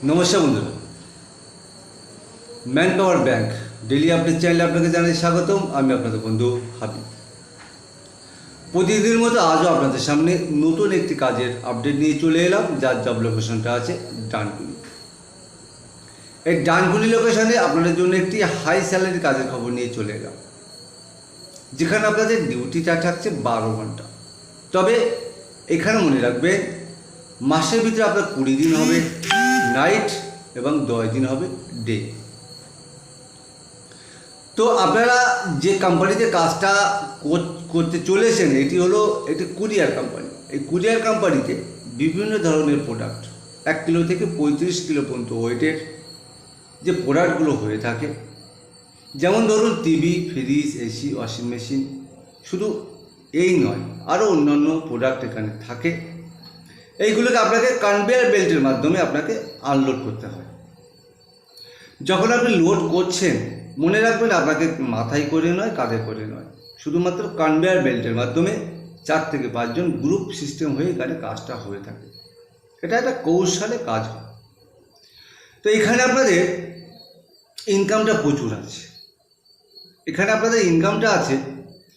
নমস্কার বন্ধুরা, man power bank daily update চ্যানেলে আপনাকে জানাই স্বাগতম। আমি আপনাদের বন্ধু হাবিব। প্রতিদিনের মতো আজও আপনাদের সামনে নতুন একটি কাজের আপডেট নিয়ে চলে এলাম, যার জব লোকেশনটা আছে ডানকুনি। এই ডানকুনি লোকেশনে আপনাদের জন্য একটি হাই স্যালারি কাজের খবর নিয়ে চলে এলাম, যেখানে আপনাদের ডিউটিটা থাকছে 12 ঘন্টা। তবে এখানে মনে রাখবেন, মাসের ভিতরে আপনার 20 দিন হবে নাইট এবং 10 দিন হবে ডে। তো আপনারা যে কোম্পানিতে কাজটা করতে চলেছেন, এটি হলো একটি কুরিয়ার কোম্পানি। এই কুরিয়ার কোম্পানিতে বিভিন্ন ধরনের প্রোডাক্ট 1 কিলো থেকে 35 কিলো পর্যন্ত ওয়েটের যে প্রোডাক্টগুলো হয়ে থাকে, যেমন ধরুন TV, fridge, AC, washing machine, শুধু এই নয় আরও অন্যান্য প্রোডাক্ট এখানে থাকে। এইগুলোকে আপনাকে কনভেয়ার বেল্টের মাধ্যমে আপনাকে আনলোড করতে হয়। যখন আপনি লোড করছেন, মনে রাখবেন আপনাকে মাথায় করে নয়, কাঁধে করে নয়, শুধুমাত্র কনভেয়ার বেল্টের মাধ্যমে 4 থেকে 5 জন গ্রুপ সিস্টেম হয়ে এখানে কাজটা হয়ে থাকে। এটা একটা কৌশলে কাজ হয়। তো এখানে আপনাদের ইনকামটা প্রচুর আছে। এখানে আপনাদের ইনকামটা আছে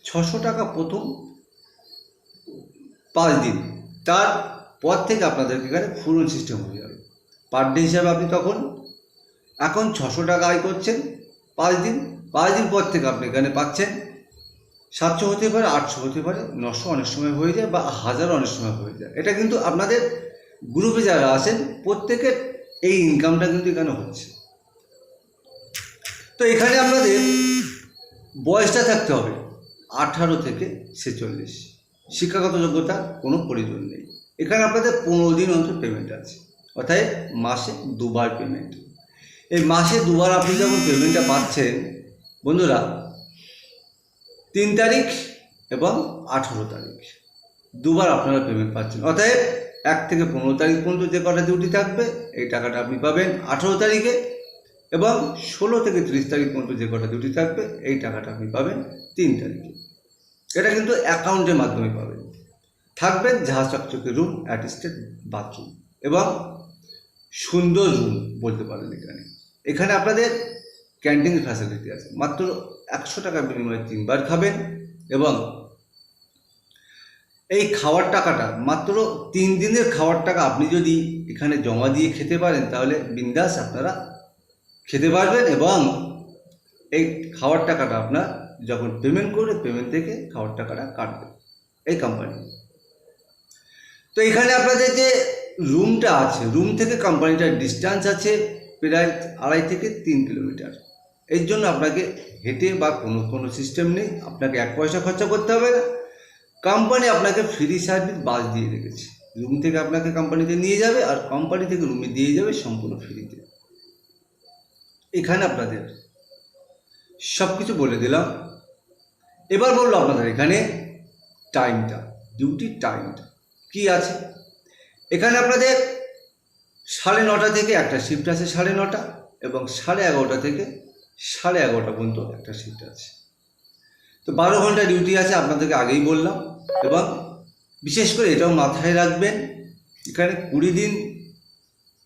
600 টাকা প্রথম 5 দিন, তারপর থেকে আপনাদের এখানে ফুরন সিস্টেম হয়ে যাবে। পার ডে হিসাবে আপনি তখন এখন 600 টাকা আয় করছেন 5 দিন পর থেকে আপনি এখানে পাচ্ছেন 700 হতে পারে, 800 হতে পারে, 900 অনেক সময় হয়ে যায়, বা 1000 অনেক সময় হয়ে যায়। এটা কিন্তু আপনাদের গ্রুপে যারা আছেন প্রত্যেকের এই ইনকামটা কিন্তু এখানে হচ্ছে। তো এখানে আপনাদের বয়সটা থাকতে হবে 18 থেকে 46। শিক্ষাগত যোগ্যতা কোনো প্রয়োজন নেই। এখানে আপনাদের 15 দিন অন্তর পেমেন্ট আছে, অর্থাৎ মাসে 2 বার পেমেন্ট। এই মাসে 2 বার আপনি যখন পেমেন্টটা পাচ্ছেন বন্ধুরা, 3 তারিখ এবং 18 তারিখ 2 বার আপনারা পেমেন্ট পাচ্ছেন। অর্থাৎ 1 থেকে 15 তারিখ পর্যন্ত যে কটা ডিউটি থাকবে, এই টাকাটা আপনি পাবেন 18 তারিখে, এবং 16 থেকে 30 তারিখ পর্যন্ত যে কটা ডিউটি থাকবে, এই টাকাটা আপনি পাবেন 3 তারিখে। এটা কিন্তু অ্যাকাউন্টের মাধ্যমে পাবেন। থাকবেন ঝাঁ চকচকে রুম, অ্যাটেস্টেড বাথরুম এবং সুন্দর রুম বলতে পারেন। এখানে আপনাদের ক্যান্টিন ফ্যাসিলিটি আছে। মাত্র 100 টাকার বিনিময়ে 3 বার খাবেন, এবং এই খাওয়ার টাকাটা মাত্র 3 দিনের খাওয়ার টাকা আপনি যদি এখানে জমা দিয়ে খেতে পারেন, তাহলে বিন্দাস আপনারা খেতে পারবেন। এবং এই খাওয়ার টাকাটা আপনার যখন পেমেন্ট করবে, পেমেন্ট থেকে খাওয়ার টাকাটা কাটবে এই কোম্পানি। তো এখানে আপনাদের যে রুমটা আছে, রুম থেকে কোম্পানিটার ডিস্টেন্স আছে প্রায় 2.5 থেকে 3 কিলোমিটার। এর জন্য আপনাকে হেঁটে বা কোনো সিস্টেম নেই, আপনাকে 1 পয়সা খরচা করতে হবে না। কোম্পানি আপনাকে ফ্রি সার্ভিস বাস দিয়ে রেখেছে। রুম থেকে আপনাকে কোম্পানিতে নিয়ে যাবে, আর কোম্পানি থেকে রুমে দিয়ে যাবে সম্পূর্ণ ফ্রিতে। এখানে আপনাদের সব কিছু বলে দিলাম। এবার বললো আপনাদের এখানে টাইমটা, ডিউটির টাইমটা কী আছে। এখানে আপনাদের 9:30 থেকে একটা শিফট আছে 9:30, এবং 11:30 থেকে 11:30 পর্যন্ত একটা শিফট আছে। তো 12 ঘন্টা ডিউটি আছে, আপনাদেরকে আগেই বললাম। এবং বিশেষ করে এটাও মাথায় রাখবেন, এখানে 20 দিন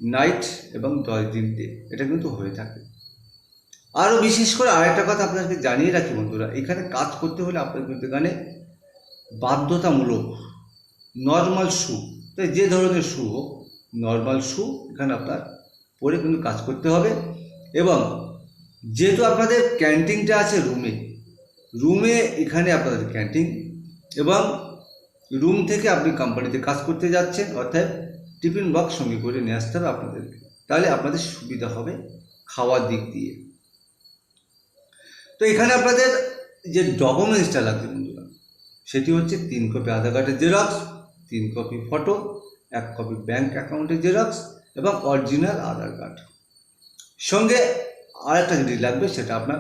নাইট এবং 10 দিন ডে, এটা কিন্তু হয়ে থাকে। আরও বিশেষ করে আরেকটা কথা আপনাদেরকে জানিয়ে রাখি বন্ধুরা, এখানে কাজ করতে হলে আপনাদের কিন্তু এখানে বাধ্যতামূলক নর্মাল শ্যু, তাই যে ধরনের শ্যু হোক, নর্মাল শ্যু এখানে আপনার পরে কিন্তু কাজ করতে হবে। এবং যেহেতু আপনাদের ক্যান্টিনটা আছে রুমে এখানে আপনাদের ক্যান্টিন, এবং রুম থেকে আপনি কোম্পানিতে কাজ করতে যাচ্ছেন, অর্থাৎ টিফিন বক্স সঙ্গে করে নিয়ে আসতে হবে আপনাদেরকে, তাহলে আপনাদের সুবিধা হবে খাওয়ার দিক দিয়ে। তো এখানে আপনাদের যে ডকুমেন্টসটা লাগবে বন্ধুরা, সেটি হচ্ছে 3 কপি আধার কার্ডের xerox, 3 copy photo, 1 copy bank অ্যাকাউন্টের জেরক্স, এবং অরিজিনাল আধার কার্ড। সঙ্গে আরেকটা জিনিস লাগবে, সেটা আপনার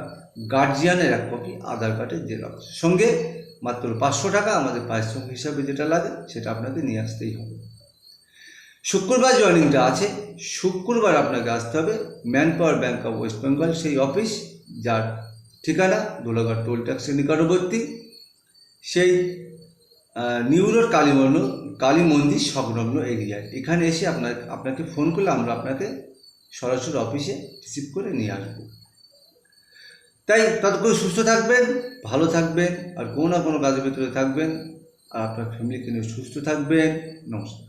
গার্জিয়ানের 1 কপি আধার কার্ডের জেরক্স। সঙ্গে মাত্র 500 টাকা আমাদের পারিশ্রমিক হিসাবে যেটা লাগে, সেটা আপনাকে নিয়ে আসতেই হবে। শুক্রবার জয়েনিংটা আছে, শুক্রবার আপনাকে আসতে হবে man power bank of West Bengal, সেই অফিস যার ঠিকানা দোলাঘাট টোল ট্যাক্সের নিকটবর্তী, সেই নিউ রোড কালী মন্দির সংলগ্ন এরিয়ায়। এখানে এসে আপনাকে ফোন করলে আমরা আপনাকে সরাসরি অফিসে রিসিভ করে নিয়ে আসবো। তাই ততক্ষণ সুস্থ থাকবেন, ভালো থাকবেন, আর কোনো না কোনো কাজের ভিতরে থাকবেন, আর আপনার ফ্যামিলিকে নিয়ে সুস্থ থাকবেন। নমস্কার।